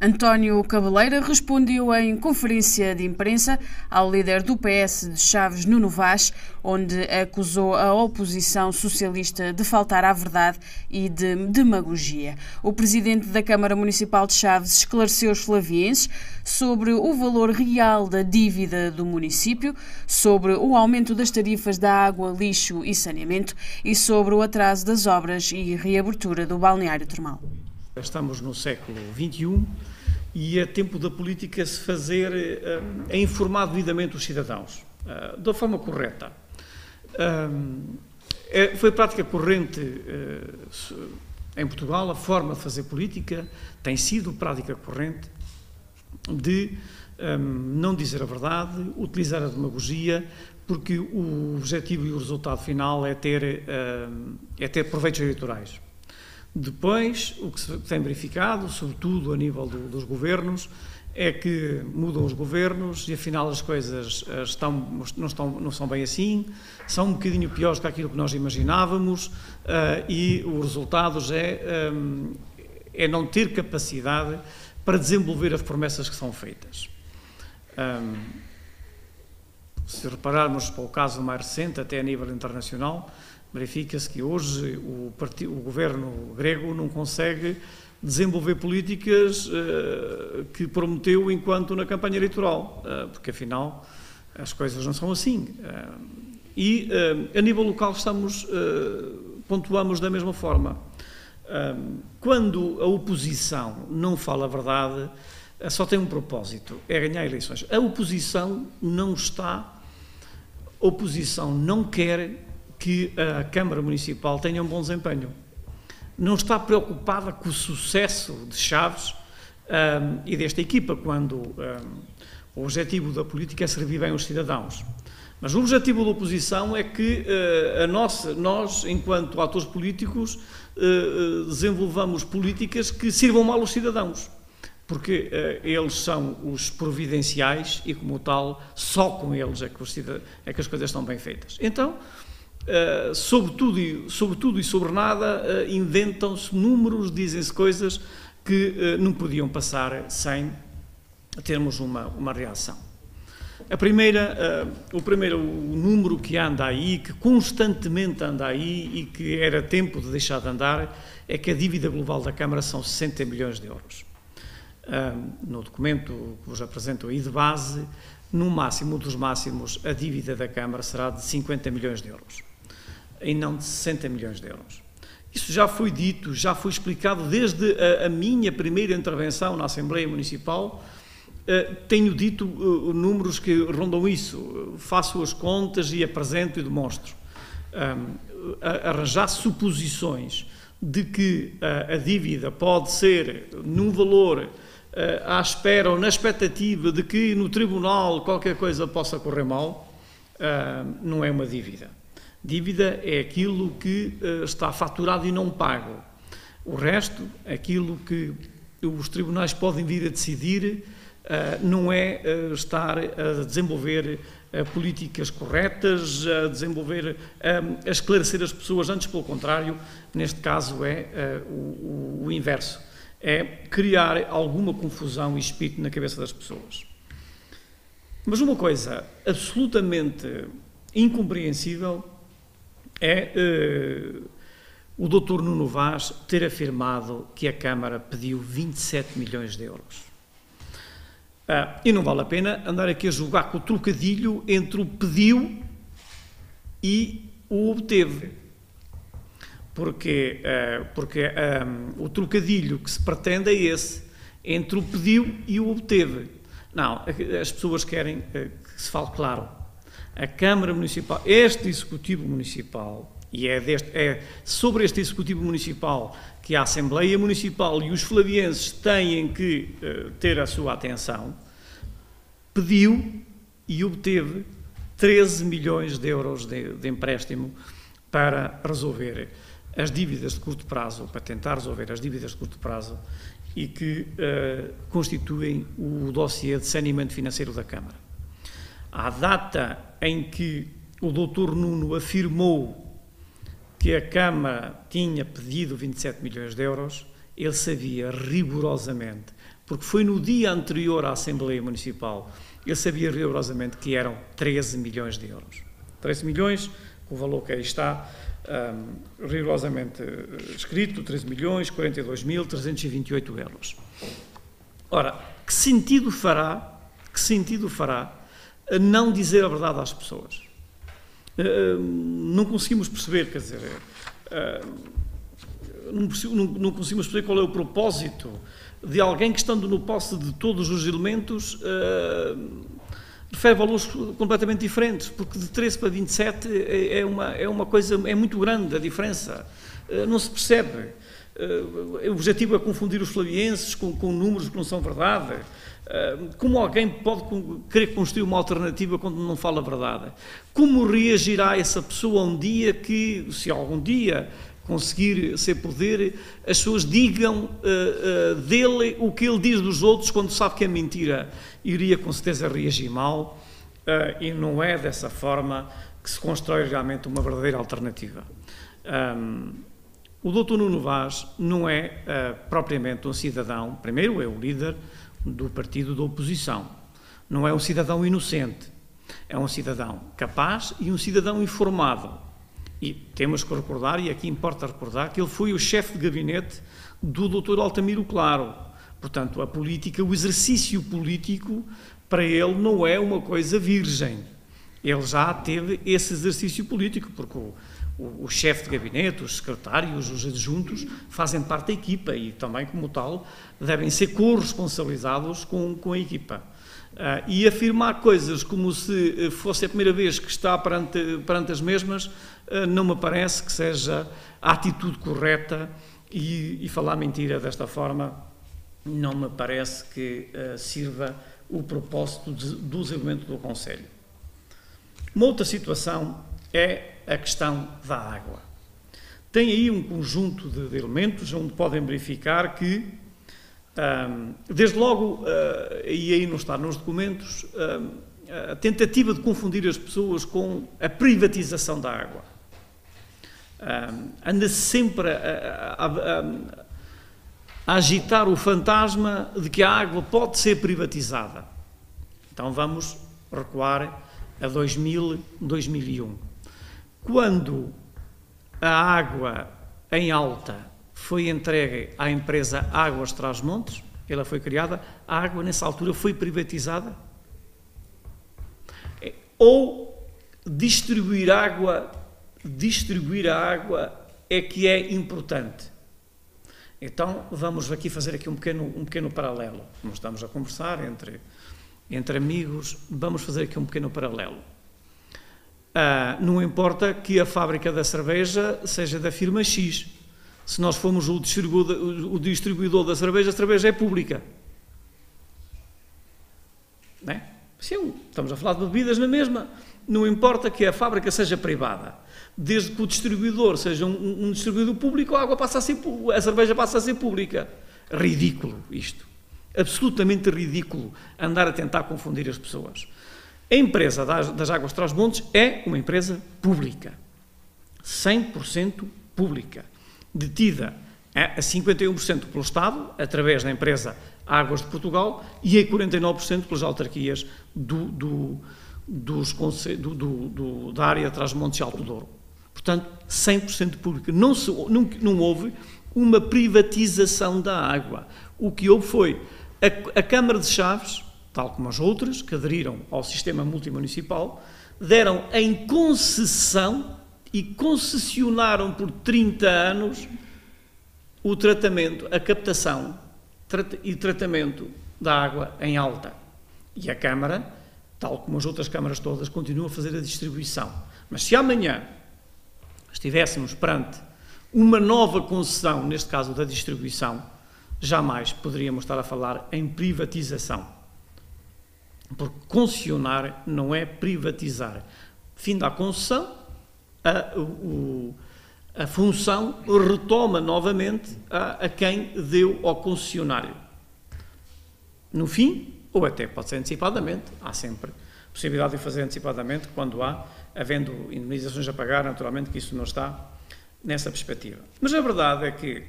António Cabeleira respondeu em conferência de imprensa ao líder do PS de Chaves, Nuno Vaz, onde acusou a oposição socialista de faltar à verdade e de demagogia. O presidente da Câmara Municipal de Chaves esclareceu os flavienses sobre o valor real da dívida do município, sobre o aumento das tarifas da água, lixo e saneamento e sobre o atraso das obras e reabertura do balneário termal. Estamos no século XXI e é tempo da política se fazer a informar devidamente os cidadãos, da forma correta. Foi prática corrente em Portugal, a forma de fazer política tem sido prática corrente de não dizer a verdade, utilizar a demagogia, porque o objetivo e o resultado final é ter proveitos eleitorais. Depois, o que se tem verificado, sobretudo a nível dos é que mudam os governos e afinal as coisas não são bem assim, são um bocadinho piores do que aquilo que nós imaginávamos e os resultados é não ter capacidade para desenvolver as promessas que são feitas. Se repararmos para o caso mais recente, até a nível internacional, verifica-se que hoje o governo grego não consegue desenvolver políticas que prometeu enquanto na campanha eleitoral, porque afinal as coisas não são assim. E a nível local pontuamos da mesma forma. Quando a oposição não fala a verdade, só tem um propósito, é ganhar eleições. A oposição não quer que a Câmara Municipal tenha um bom desempenho. Não está preocupada com o sucesso de Chaves e desta equipa, quando o objetivo da política é servir bem os cidadãos. Mas o objetivo da oposição é que nós, enquanto atores políticos, desenvolvamos políticas que sirvam mal aos cidadãos, porque eles são os providenciais e, como tal, só com eles é que as coisas estão bem feitas. Então, sobre tudo e sobre nada, inventam-se números, dizem-se coisas que não podiam passar sem termos uma reação. O primeiro número que anda aí, que constantemente anda aí e que era tempo de deixar de andar, é que a dívida global da Câmara são 60 milhões de euros. No documento que vos apresento aí de base, no máximo dos máximos, a dívida da Câmara será de 50 milhões de euros. E não de 60 milhões de euros. Isso já foi dito, já foi explicado desde a minha primeira intervenção na Assembleia Municipal. Tenho dito números que rondam isso, faço as contas e apresento e demonstro. Arranjar suposições de que a dívida pode ser num valor à espera ou na expectativa de que no tribunal qualquer coisa possa correr mal, não é uma dívida. Dívida é aquilo que está faturado e não pago. O resto, aquilo que os tribunais podem vir a decidir, não é estar a desenvolver políticas corretas, a esclarecer as pessoas, antes pelo contrário, neste caso é o inverso. É criar alguma confusão e espírito na cabeça das pessoas. Mas uma coisa absolutamente incompreensível é o Dr. Nuno Vaz ter afirmado que a Câmara pediu 27 milhões de euros. E não vale a pena andar aqui a jogar com o trocadilho entre o pediu e o obteve. Porque o trocadilho que se pretende é esse, entre o pediu e o obteve. Não, as pessoas querem que se fale claro. A Câmara Municipal, este Executivo Municipal, e é sobre este Executivo Municipal que a Assembleia Municipal e os flavienses têm que ter a sua atenção, pediu e obteve 13 milhões de euros de empréstimo para resolver as dívidas de curto prazo, para tentar resolver as dívidas de curto prazo e que constituem o dossiê de saneamento financeiro da Câmara. À data em que o Dr. Nuno afirmou que a Câmara tinha pedido 27 milhões de euros, ele sabia rigorosamente, porque foi no dia anterior à Assembleia Municipal, ele sabia rigorosamente que eram 13 milhões de euros. 13 milhões, o valor que aí está, rigorosamente escrito, 13 milhões, 42.328 euros. Ora, que sentido fará não dizer a verdade às pessoas? Não conseguimos perceber, quer dizer, não conseguimos perceber qual é o propósito de alguém que, estando no posse de todos os elementos, refere valores completamente diferentes, porque de 13 para 27 é uma coisa, é muito grande a diferença, não se percebe. O objetivo é confundir os flavienses com números que não são verdade. Como alguém pode querer construir uma alternativa quando não fala a verdade? Como reagirá essa pessoa um dia que, se algum dia conseguir ser poder, as pessoas digam dele o que ele diz dos outros quando sabe que é mentira? Iria com certeza reagir mal, e não é dessa forma que se constrói realmente uma verdadeira alternativa. O Dr. Nuno Vaz não é propriamente um cidadão, primeiro é o líder do partido da oposição, não é um cidadão inocente, é um cidadão capaz e um cidadão informado. E temos que recordar, e aqui importa recordar, que ele foi o chefe de gabinete do Dr. Altamiro Claro. Portanto, a política, o exercício político, para ele não é uma coisa virgem. Ele já teve esse exercício político, porque o chefe de gabinete, os secretários, os adjuntos, fazem parte da equipa e também, como tal, devem ser corresponsabilizados com a equipa. E afirmar coisas como se fosse a primeira vez que está perante as mesmas, não me parece que seja a atitude correta, e falar mentira desta forma não me parece que sirva o propósito do desenvolvimento do Conselho. Uma outra situação é a questão da água. Tem aí um conjunto de elementos onde podem verificar que, desde logo, e aí não está nos documentos, a tentativa de confundir as pessoas com a privatização da água. Anda sempre a agitar o fantasma de que a água pode ser privatizada. Então vamos recuar a 2001. Quando a água em Alta foi entregue à empresa Águas Trás-Montes, ela foi criada, a água nessa altura foi privatizada? Ou distribuir a água é que é importante? Então vamos aqui fazer aqui um pequeno paralelo. Nós estamos a conversar entre amigos, vamos fazer aqui um pequeno paralelo. Não importa que a fábrica da cerveja seja da firma X. Se nós formos o distribuidor da cerveja, a cerveja é pública. Não é? Sim, estamos a falar de bebidas na mesma. Não importa que a fábrica seja privada. Desde que o distribuidor seja um distribuidor público, a cerveja passa a ser pública. Ridículo isto. Absolutamente ridículo andar a tentar confundir as pessoas. A empresa das Águas Trás-Montes é uma empresa pública. 100% pública. Detida a 51% pelo Estado, através da empresa Águas de Portugal, e a 49% pelas autarquias da área Trás-Montes e Alto Douro. Portanto, 100% pública. Não houve uma privatização da água. O que houve foi a Câmara de Chaves, tal como as outras, que aderiram ao sistema multimunicipal, deram em concessão e concessionaram por 30 anos o tratamento, a captação e tratamento da água em Alta. E a Câmara, tal como as outras câmaras todas, continua a fazer a distribuição. Mas se amanhã estivéssemos perante uma nova concessão, neste caso da distribuição, jamais poderíamos estar a falar em privatização. Porque concessionar não é privatizar. Fim da concessão, a função retoma novamente a quem deu ao concessionário. No fim, ou até pode ser antecipadamente, há sempre possibilidade de fazer antecipadamente quando havendo indemnizações a pagar, naturalmente que isso não está nessa perspectiva. Mas a verdade é que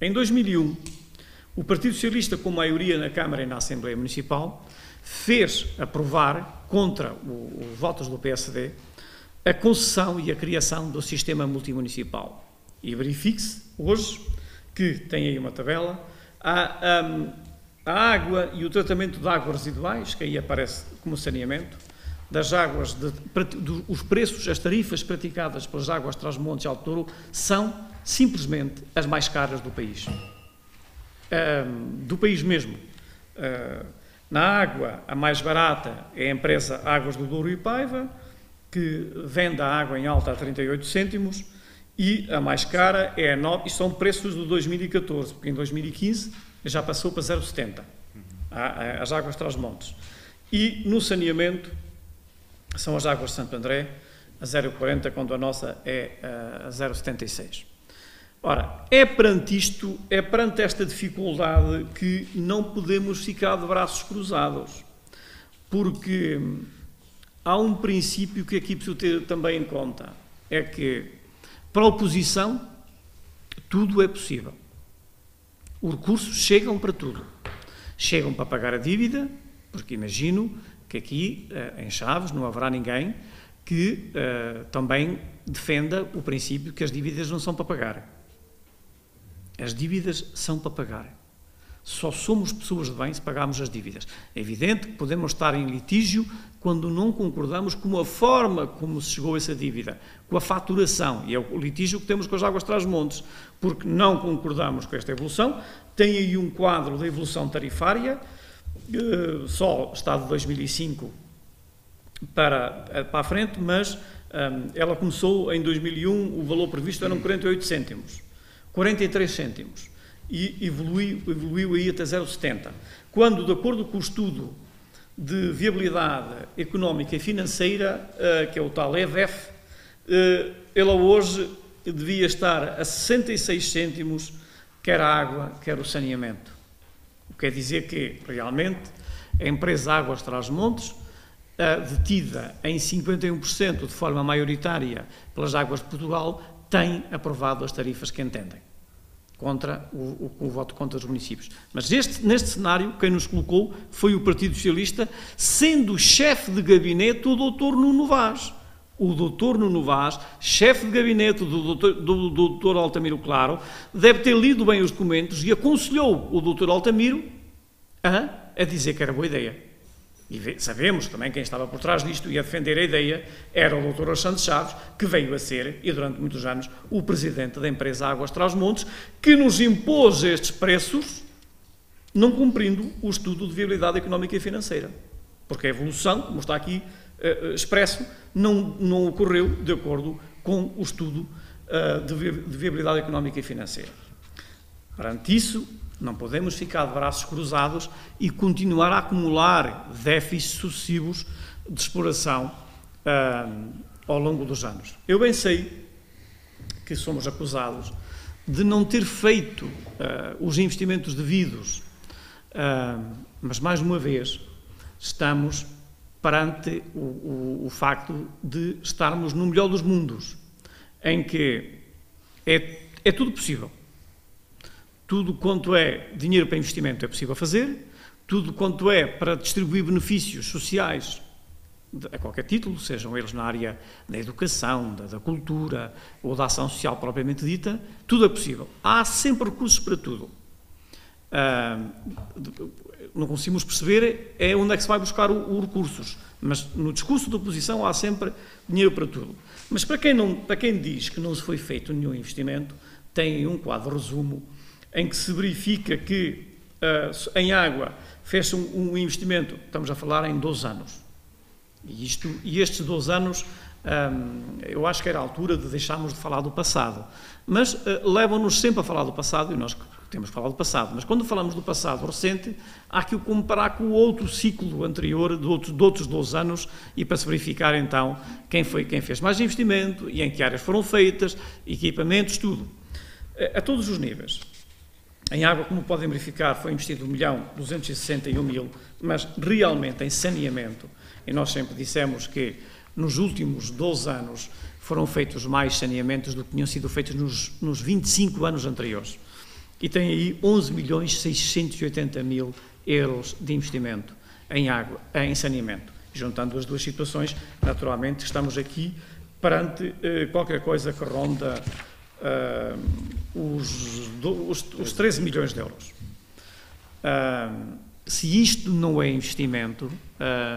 Em 2001, o Partido Socialista, com maioria na Câmara e na Assembleia Municipal, fez aprovar, contra os votos do PSD, a concessão e a criação do sistema multimunicipal. E verifique-se hoje que tem aí uma tabela, a água e o tratamento de águas residuais, que aí aparece como saneamento, das águas, os preços, as tarifas praticadas pelas águas Trás-os-Montes e Alto Douro são simplesmente as mais caras do país. Do país mesmo. Na água, a mais barata é a empresa Águas do Douro e Paiva, que vende a água em alta a 38 cêntimos, e a mais cara é a nova, e são preços de 2014, porque em 2015 já passou para 0,70, as águas Trás-os-Montes. E no saneamento são as águas de Santo André, a 0,40, quando a nossa é a 0,76. Ora, é perante esta dificuldade que não podemos ficar de braços cruzados, porque há um princípio que aqui preciso ter também em conta, é que para a oposição tudo é possível. Os recursos chegam para tudo. Chegam para pagar a dívida, porque imagino que aqui, em Chaves, não haverá ninguém que também defenda o princípio que as dívidas não são para pagar. As dívidas são para pagar. Só somos pessoas de bem se pagarmos as dívidas. É evidente que podemos estar em litígio quando não concordamos com a forma como se chegou a essa dívida, com a faturação, e é o litígio que temos com as águas Trás-os-Montes, porque não concordamos com esta evolução. Tem aí um quadro da evolução tarifária, só está de 2005 para a frente, mas ela começou em 2001, o valor previsto eram 48 cêntimos, 43 cêntimos, e evoluiu aí até 0,70. Quando, de acordo com o estudo de viabilidade económica e financeira, que é o tal EVEF, ela hoje devia estar a 66 cêntimos, quer a água, quer o saneamento. O que quer dizer que, realmente, a empresa Águas Trás-os-Montes, detida em 51% de forma maioritária pelas Águas de Portugal, tem aprovado as tarifas que entendem, contra o voto contra os municípios. Mas neste cenário, quem nos colocou foi o Partido Socialista, sendo chefe de gabinete o Dr. Nuno Vaz. O Dr. Nuno Vaz, chefe de gabinete do Dr. Altamiro Claro, deve ter lido bem os documentos e aconselhou o Dr. Altamiro a dizer que era boa ideia. E sabemos também quem estava por trás disto e a defender a ideia era o Dr. Santos Chaves, que veio a ser, e durante muitos anos, o presidente da empresa Águas Trás-os-Montes, que nos impôs estes preços, não cumprindo o estudo de viabilidade económica e financeira. Porque a evolução, como está aqui expresso, não ocorreu de acordo com o estudo de viabilidade económica e financeira. Perante isso, não podemos ficar de braços cruzados e continuar a acumular déficits sucessivos de exploração ao longo dos anos. Eu bem sei que somos acusados de não ter feito os investimentos devidos, mas, mais uma vez, estamos perante o facto de estarmos no melhor dos mundos, em que é tudo possível. Tudo quanto é dinheiro para investimento é possível fazer, tudo quanto é para distribuir benefícios sociais a qualquer título, sejam eles na área da educação, da cultura ou da ação social propriamente dita, tudo é possível. Há sempre recursos para tudo. Não conseguimos perceber onde é que se vai buscar os recursos, mas no discurso da oposição há sempre dinheiro para tudo. Mas para quem diz que não se foi feito nenhum investimento, tem um quadro resumo em que se verifica que em água fez um investimento, estamos a falar em 12 anos. E estes 12 anos, eu acho que era a altura de deixarmos de falar do passado. Mas levam-nos sempre a falar do passado, e nós temos que falar do passado. Mas quando falamos do passado recente, há que o comparar com o outro ciclo anterior de outros 12 anos e para se verificar então quem fez mais investimento e em que áreas foram feitas, equipamentos, tudo. A todos os níveis. Em água, como podem verificar, foi investido 1.261.000, mas realmente em saneamento, e nós sempre dissemos que nos últimos 12 anos foram feitos mais saneamentos do que tinham sido feitos nos 25 anos anteriores. E tem aí 11.680.000 euros de investimento em água, em saneamento. Juntando as duas situações, naturalmente, estamos aqui perante qualquer coisa que ronda os 13 milhões de euros. Se isto não é investimento,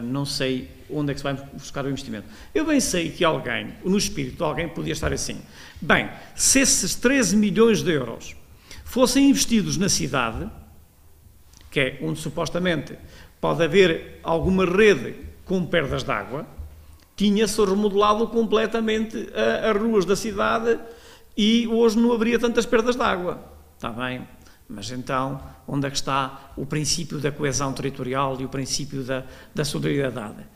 não sei onde é que se vai buscar o investimento. Eu bem sei que alguém, no espírito de alguém, podia estar assim. Bem, se esses 13 milhões de euros fossem investidos na cidade, que é onde supostamente pode haver alguma rede com perdas de água, tinha-se remodelado completamente as ruas da cidade e hoje não haveria tantas perdas de água. Está bem? Mas então, onde é que está o princípio da coesão territorial e o princípio da solidariedade?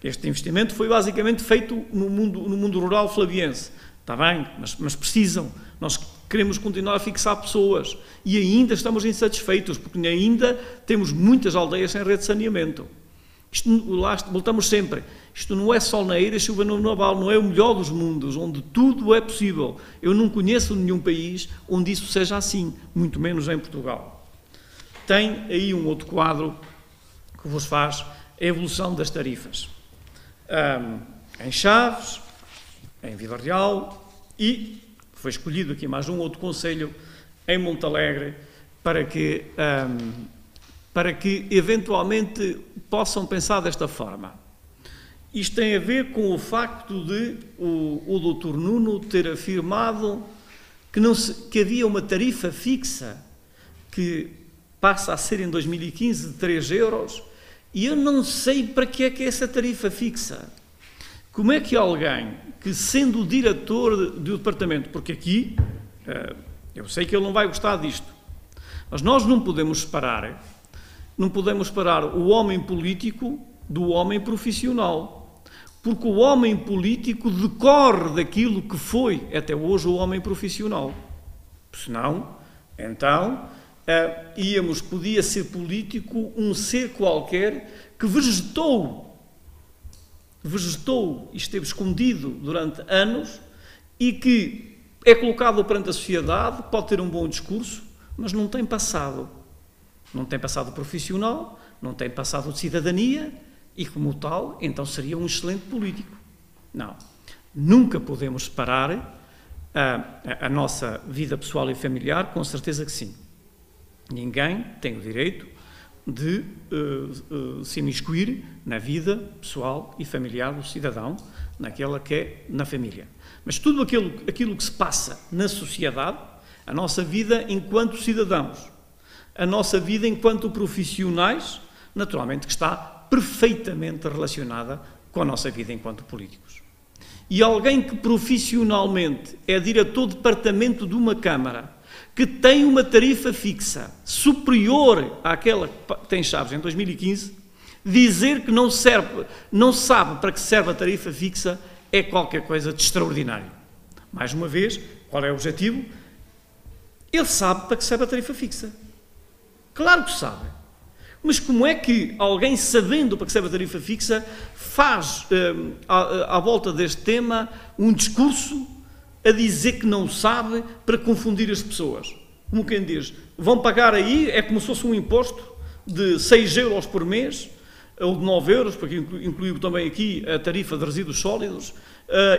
Este investimento foi basicamente feito no mundo rural flaviense. Está bem, mas precisam. Nós queremos continuar a fixar pessoas e ainda estamos insatisfeitos, porque ainda temos muitas aldeias sem rede de saneamento. Lá voltamos sempre. Isto não é sol na eira, chuva no naval, não é o melhor dos mundos, onde tudo é possível. Eu não conheço nenhum país onde isso seja assim, muito menos em Portugal. Tem aí um outro quadro que vos faz a evolução das tarifas. Em Chaves, em Vila Real e foi escolhido aqui mais um outro concelho em Montalegre para que eventualmente possam pensar desta forma. Isto tem a ver com o facto de o Dr. Nuno ter afirmado que havia uma tarifa fixa que passa a ser em 2015 de 3 euros e eu não sei para que é essa tarifa fixa. Como é que alguém que, sendo o diretor do departamento, porque aqui, eu sei que ele não vai gostar disto, mas nós não podemos separar o homem político do homem profissional, porque o homem político decorre daquilo que foi até hoje o homem profissional. Senão, então, podia ser político um ser qualquer que vegetou e esteve escondido durante anos e que é colocado perante a sociedade, pode ter um bom discurso, mas não tem passado. Não tem passado profissional, não tem passado de cidadania e, como tal, então seria um excelente político. Não. Nunca podemos separar a nossa vida pessoal e familiar, com certeza que sim. Ninguém tem o direito de se imiscuir na vida pessoal e familiar do cidadão, naquela que é na família. Mas tudo aquilo que se passa na sociedade, a nossa vida enquanto cidadãos, a nossa vida enquanto profissionais, naturalmente que está perfeitamente relacionada com a nossa vida enquanto políticos. E alguém que profissionalmente é diretor de departamento de uma Câmara, que tem uma tarifa fixa superior àquela que tem Chaves em 2015, dizer que não sabe para que serve a tarifa fixa é qualquer coisa de extraordinário. Mais uma vez, qual é o objetivo? Ele sabe para que serve a tarifa fixa. Claro que sabe. Mas como é que alguém, sabendo para que serve a tarifa fixa, faz, à volta deste tema, um discurso a dizer que não sabe para confundir as pessoas? Como quem diz, vão pagar aí, é como se fosse um imposto de 6 euros por mês, ou de 9 euros, porque incluiu também aqui a tarifa de resíduos sólidos,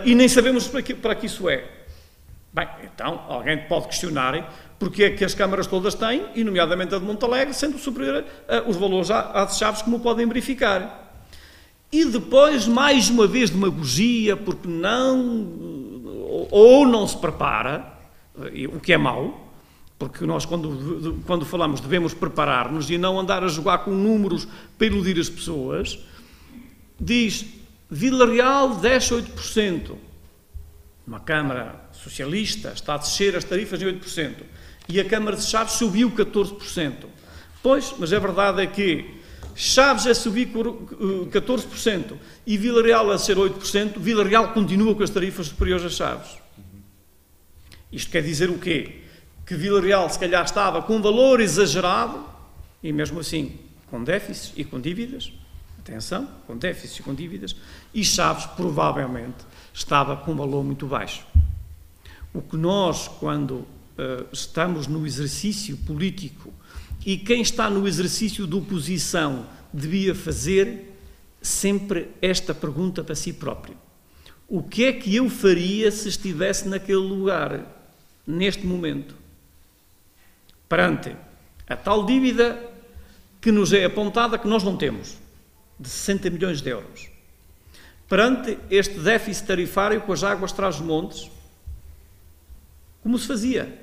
e nem sabemos para que isso é. Bem, então, alguém pode questionar porque é que as câmaras todas têm, e nomeadamente a de Montalegre, sendo superior os valores à de Chaves, como podem verificar. E depois, mais uma vez, demagogia, porque ou não se prepara, o que é mau, porque nós, quando falamos, devemos preparar-nos e não andar a jogar com números para iludir as pessoas. Diz, Vila Real desce 8%. Uma Câmara socialista está a descer as tarifas em 8%. E a Câmara de Chaves subiu 14%. Pois, mas a verdade é que Chaves a subir 14% e Vila Real a descer 8%, Vila Real continua com as tarifas superiores a Chaves. Isto quer dizer o quê? Que Vila Real se calhar estava com um valor exagerado, e mesmo assim com déficits e com dívidas, atenção, com déficits e com dívidas, e Chaves provavelmente estava com um valor muito baixo. O que nós, quando estamos no exercício político, e quem está no exercício de oposição devia fazer sempre esta pergunta para si próprio: o que é que eu faria se estivesse naquele lugar, neste momento, perante a tal dívida que nos é apontada que nós não temos, de 60 milhões de euros, perante este déficit tarifário com as águas Trás-os-Montes? Como se fazia?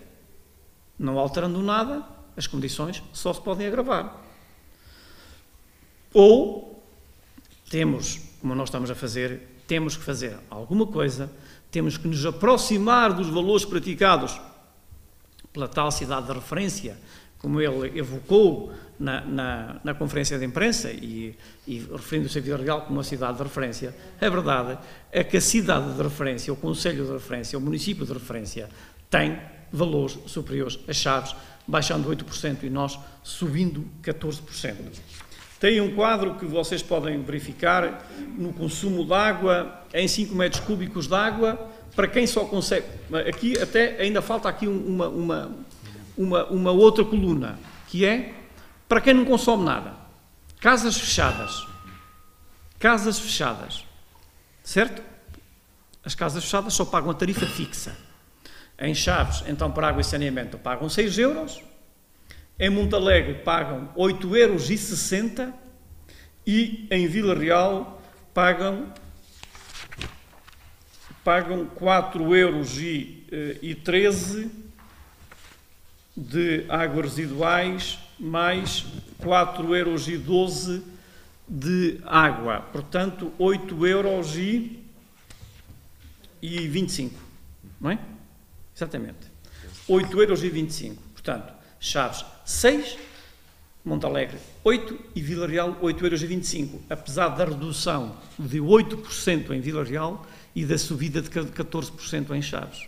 Não alterando nada, as condições só se podem agravar. Ou temos, como nós estamos a fazer, temos que fazer alguma coisa, temos que nos aproximar dos valores praticados pela tal cidade de referência, como ele evocou na conferência de imprensa e referindo-se a Vila Real como uma cidade de referência. A verdade é que a cidade de referência, o concelho de referência, o município de referência, tem valores superiores a Chaves, baixando 8% e nós subindo 14%. Tem um quadro que vocês podem verificar no consumo de água, em 5 metros cúbicos de água, para quem só consegue... Aqui até ainda falta aqui uma outra coluna, que é para quem não consome nada. Casas fechadas. Casas fechadas. Certo? As casas fechadas só pagam a tarifa fixa. Em Chaves, então, para água e saneamento, pagam 6 euros. Em Montalegre pagam 8,60 euros e em Vila Real pagam 4,13 euros de águas residuais, mais 4,12 euros de água. Portanto, 8,25 euros. Não é? Exatamente. 8,25 euros. Portanto, Chaves 6, Montalegre 8 e Vila Real 8,25 euros. Apesar da redução de 8% em Vila Real e da subida de 14% em Chaves.